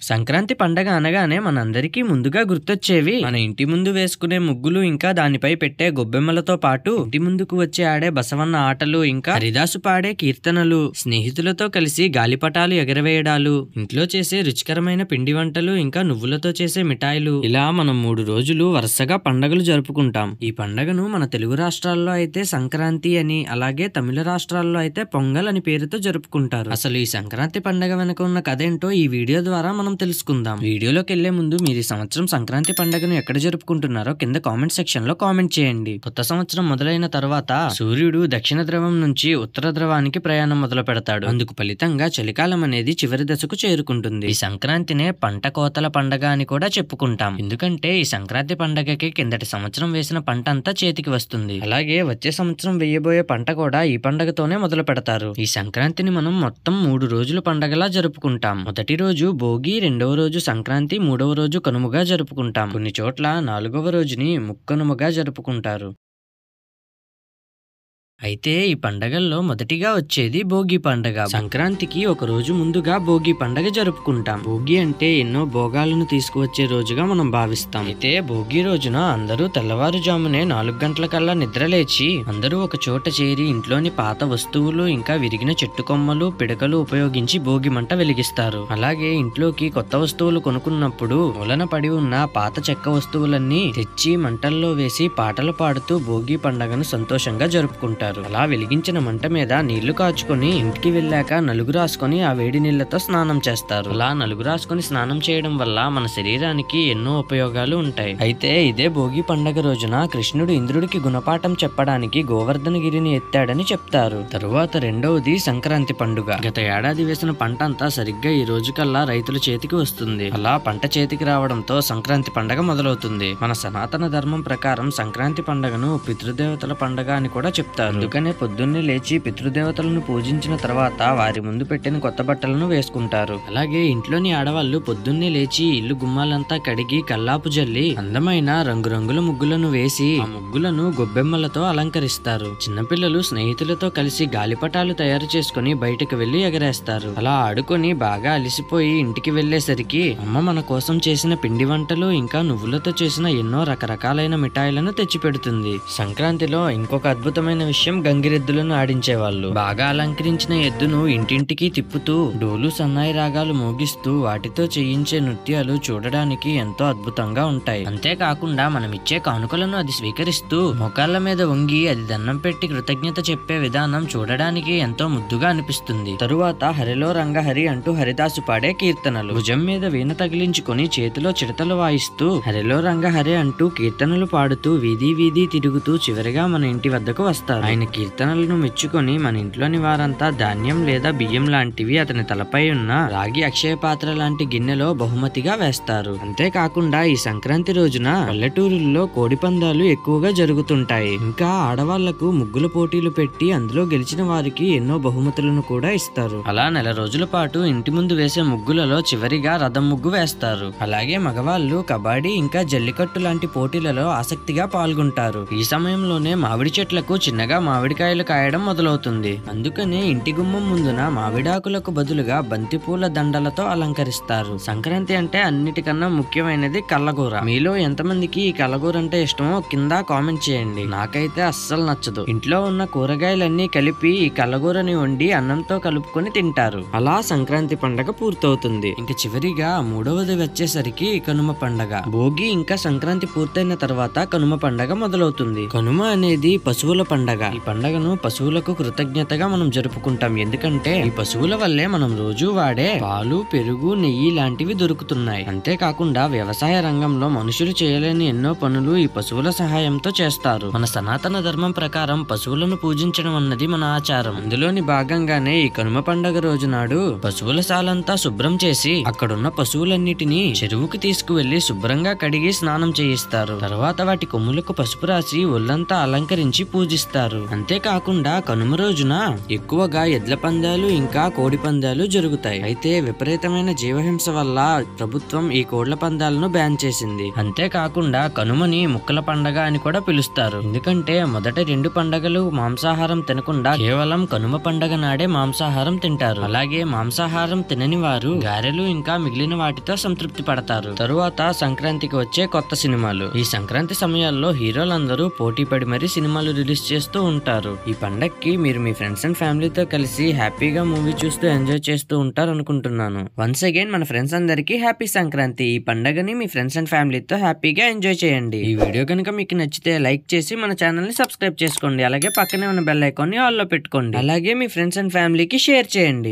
సంక్రాంతి పండగ అనగానే మనందరికీ ముందుగా గుర్తొచ్చేవి మన ఇంటి ముందు వేసుకునే ముగ్గులు, ఇంకా దానిపై పెట్టే గొబ్బెమ్మలతో పాటు ఇంటి ముందుకు వచ్చి ఆడే బసవన్న ఆటలు, ఇంకా హరిదాసు పాడే కీర్తనలు, స్నేహితులతో కలిసి గాలిపటాలు ఎగరవేయడాలు, ఇంట్లో చేసే రుచికరమైన పిండి వంటలు, ఇంకా నువ్వులతో చేసే మిఠాయిలు, ఇలా మనం 3 రోజులు వరుసగా పండగలు జరుపుకుంటాం. ఈ పండగను మన తెలుగు రాష్ట్రాల్లో అయితే సంక్రాంతి అని, అలాగే తమిళ రాష్ట్రాల్లో అయితే పొంగల్ అని పేరుతో జరుపుకుంటారు. అసలు ఈ సంక్రాంతి పండగ వెనక ఉన్న కథ ఏంటో ఈ వీడియో ద్వారా మనం తెలుసుకుందాం. వీడియోలోకి వెళ్లే ముందు మీరు ఈ సంవత్సరం సంక్రాంతి పండుగను ఎక్కడ జరుపుకుంటున్నారో కింద కామెంట్ సెక్షన్ లో కామెంట్ చేయండి. కొత్త సంవత్సరం మొదలైన తర్వాత సూర్యుడు దక్షిణ ధ్రువం నుంచి ఉత్తర ధ్రువానికి ప్రయాణం మొదలు పెడతాడు. అందుకు ఫలితంగా చలికాలం అనేది చివరి దశకు చేరుకుంటుంది. ఈ సంక్రాంతినే పంట కోతల పండగ అని కూడా చెప్పుకుంటాం. ఎందుకంటే ఈ సంక్రాంతి పండగకి కిందటి సంవత్సరం వేసిన పంట అంతా చేతికి వస్తుంది. అలాగే వచ్చే సంవత్సరం వేయబోయే పంట కూడా ఈ పండగతోనే మొదలు పెడతారు. ఈ సంక్రాంతిని మనం మొత్తం 3 రోజుల పండగలా జరుపుకుంటాం. మొదటి రోజు భోగి, రెండవ రోజు సంక్రాంతి, మూడవ రోజు కనుమగా జరుపుకుంటాం. కొన్ని చోట్ల 4వ రోజుని ముక్కనుమగా జరుపుకుంటారు. అయితే ఈ పండగల్లో మొదటిగా వచ్చేది భోగి పండగ. సంక్రాంతికి ఒక రోజు ముందుగా భోగి పండగ జరుపుకుంటాం. భోగి అంటే ఎన్నో భోగాలను తీసుకువచ్చే రోజుగా మనం భావిస్తాం. అయితే భోగి రోజున అందరూ తెల్లవారుజామునే 4 గంటలకల్లా నిద్రలేచి అందరూ ఒక చోట చేరి ఇంట్లోని పాత వస్తువులు, ఇంకా విరిగిన చెట్టు కొమ్మలు, పిడకలు ఉపయోగించి భోగి మంట వెలిగిస్తారు. అలాగే ఇంట్లోకి కొత్త వస్తువులు కొనుక్కున్నప్పుడు మూలన పడి ఉన్న పాత చెక్క వస్తువులన్నీ తెచ్చి మంటల్లో వేసి పాటలు పాడుతూ భోగి పండగను సంతోషంగా జరుపుకుంటారు. అలా వెలిగించిన మంట మీద నీళ్లు కాచుకొని ఇంటికి వెళ్ళాక నలుగు రాసుకొని ఆ వేడి నీళ్లతో స్నానం చేస్తారు. అలా నలుగు రాసుకొని స్నానం చేయడం వల్ల మన శరీరానికి ఎన్నో ఉపయోగాలు ఉంటాయి. అయితే ఇదే భోగి పండగ రోజున కృష్ణుడు ఇంద్రుడికి గుణపాఠం చెప్పడానికి గోవర్ధనగిరిని ఎత్తాడని చెప్తారు. తరువాత రెండవది సంక్రాంతి పండుగ. గత ఏడాది వేసిన పంట అంతా సరిగ్గా ఈ రోజు కల్లా రైతుల చేతికి వస్తుంది. అలా పంట చేతికి రావడంతో సంక్రాంతి పండగ మొదలవుతుంది. మన సనాతన ధర్మం ప్రకారం సంక్రాంతి పండగను పితృదేవతల పండగ అని కూడా చెప్తారు. అందుకనే పొద్దున్నే లేచి పితృదేవతలను పూజించిన తర్వాత వారి ముందు పెట్టిన కొత్త బట్టలను వేసుకుంటారు. అలాగే ఇంట్లోని ఆడవాళ్లు పొద్దున్నే లేచి ఇల్లు గుమ్మాలంతా కడిగి కల్లాపు జల్లి అందమైన రంగురంగుల ముగ్గులను వేసి ఆ ముగ్గులను గొబ్బెమ్మలతో అలంకరిస్తారు. చిన్నపిల్లలు స్నేహితులతో కలిసి గాలిపటాలు తయారు చేసుకుని బయటకు వెళ్లి ఎగరేస్తారు. అలా ఆడుకొని బాగా అలిసిపోయి ఇంటికి వెళ్లేసరికి అమ్మ మన కోసం చేసిన పిండి వంటలు, ఇంకా నువ్వులతో చేసిన ఎన్నో రకరకాలైన మిఠాయిలను తెచ్చిపెడుతుంది. సంక్రాంతిలో ఇంకొక అద్భుతమైన విషయం, గంగిరెద్దులను ఆడించేవాళ్ళు. బాగా అలంకరించిన ఎద్దును ఇంటింటికి తిప్పుతూ డోలు, సన్నాయి రాగాలు మోగిస్తూ వాటితో చేయించే నృత్యాలు చూడడానికి ఎంతో అద్భుతంగా ఉంటాయి. అంతేకాకుండా మనం ఇచ్చే కానుకలను అది స్వీకరిస్తూ మోకాళ్ళ మీద వంగి అది దండం పెట్టి కృతజ్ఞత చెప్పే విధానం చూడడానికి ఎంతో ముద్దుగా అనిపిస్తుంది. తరువాత హరిలో రంగహరి అంటూ హరిదాసు పాడే కీర్తనలు, భుజం మీద వీణ తగిలించుకొని చేతిలో చిడతలు వాయిస్తూ హరిలో రంగహరి అంటూ కీర్తనలు పాడుతూ వీధి వీధి తిరుగుతూ చివరిగా మన ఇంటి వద్దకు వస్తారు. ఆయన కీర్తనలను మెచ్చుకొని మన ఇంట్లోని వారంతా ధాన్యం లేదా బియ్యం లాంటివి అతని తలపై ఉన్న రాగి అక్షయ పాత్ర లాంటి గిన్నెలో బహుమతిగా వేస్తారు. అంతేకాకుండా ఈ సంక్రాంతి రోజున పల్లెటూరుల్లో కోడి పందాలు ఎక్కువగా జరుగుతుంటాయి. ఇంకా ఆడవాళ్లకు ముగ్గుల పోటీలు పెట్టి అందులో గెలిచిన వారికి ఎన్నో బహుమతులను కూడా ఇస్తారు. అలా నెల రోజుల పాటు ఇంటి ముందు వేసే ముగ్గులలో చివరిగా రథం ముగ్గు వేస్తారు. అలాగే మగవాళ్ళు కబడ్డీ, ఇంకా జల్లికట్టు లాంటి పోటీలలో ఆసక్తిగా పాల్గొంటారు. ఈ సమయంలోనే మామిడి చెట్లకు చిన్నగా మామిడికాయలు కాయడం మొదలవుతుంది. అందుకనే ఇంటి గుమ్మం ముందున మామిడాకులకు బదులుగా బంతిపూల దండలతో అలంకరిస్తారు. సంక్రాంతి అంటే అన్నిటికన్నా ముఖ్యమైనది కల్లగూర. మీలో ఎంతమందికి ఈ కల్లగూర అంటే ఇష్టమో కింద కామెంట్ చేయండి. నాకైతే అస్సలు నచ్చదు. ఇంట్లో ఉన్న కూరగాయలన్నీ కలిపి ఈ కల్లగూరని వండి అన్నంతో కలుపుకొని తింటారు. అలా సంక్రాంతి పండగ పూర్తవుతుంది. ఇంక చివరిగా మూడవది వచ్చేసరికి కనుమ పండగ. భోగి ఇంకా సంక్రాంతి పూర్తయిన తర్వాత కనుమ పండగ మొదలవుతుంది. కనుమ అనేది పశువుల పండగ. ఈ పండగను పశువులకు కృతజ్ఞతగా మనం జరుపుకుంటాం. ఎందుకంటే ఈ పశువుల వల్లే మనం రోజు వాడే పాలు, పెరుగు, నెయ్యి లాంటివి దొరుకుతున్నాయి. అంతేకాకుండా వ్యవసాయ రంగంలో మనుషులు చేయలేని ఎన్నో పనులు ఈ పశువుల సహాయంతో చేస్తారు. మన సనాతన ధర్మం ప్రకారం పశువులను పూజించడం అన్నది మన ఆచారం. అందులోని భాగంగానే ఈ కనుమ పండగ రోజు నాడు పశువుల శాలంతా శుభ్రం చేసి అక్కడున్న పశువులన్నిటినీ చెరువుకి తీసుకువెళ్లి శుభ్రంగా కడిగి స్నానం చేయిస్తారు. తర్వాత వాటి కొమ్ములకు పసుపు రాసి ఒళ్ళంతా అలంకరించి పూజిస్తారు. అంతేకాకుండా కనుమ రోజున ఎక్కువగా ఎడ్ల పందాలు ఇంకా కోడి పందాలు జరుగుతాయి. అయితే విపరీతమైన జీవహింస వల్ల ప్రభుత్వం ఈ కోడ్ల పందాలను బ్యాన్ చేసింది. అంతేకాకుండా కనుమని ముక్కల పండగ అని కూడా పిలుస్తారు. ఎందుకంటే మొదటి 2 పండగలు మాంసాహారం తినకుండా కేవలం కనుమ పండగ నాడే మాంసాహారం తింటారు. అలాగే మాంసాహారం తినని వారు గారెలు ఇంకా మిగిలిన వాటితో సంతృప్తి పడతారు. తరువాత సంక్రాంతికి వచ్చే కొత్త సినిమాలు. ఈ సంక్రాంతి సమయాల్లో హీరోలందరూ పోటీ పడి మరీ సినిమాలు రిలీజ్ చేస్తూ ఉంటారు. ఈ పండక్కి మీరు మీ ఫ్రెండ్స్ అండ్ ఫ్యామిలీతో కలిసి హ్యాపీగా మూవీ చూస్తూ ఎంజాయ్ చేస్తూ ఉంటారు అనుకుంటున్నాను. వన్స్ అగైన్ మన ఫ్రెండ్స్ అందరికీ హ్యాపీ సంక్రాంతి. ఈ పండగని మీ ఫ్రెండ్స్ అండ్ ఫ్యామిలీతో హ్యాపీగా ఎంజాయ్ చేయండి. ఈ వీడియో కనుక మీకు నచ్చితే లైక్ చేసి మన ఛానల్ ని సబ్స్క్రైబ్ చేసుకోండి. అలాగే పక్కనే ఉన్న బెల్ ఐకాన్ ని ఆల్ లో పెట్టుకోండి. అలాగే మీ ఫ్రెండ్స్ అండ్ ఫ్యామిలీకి షేర్ చేయండి.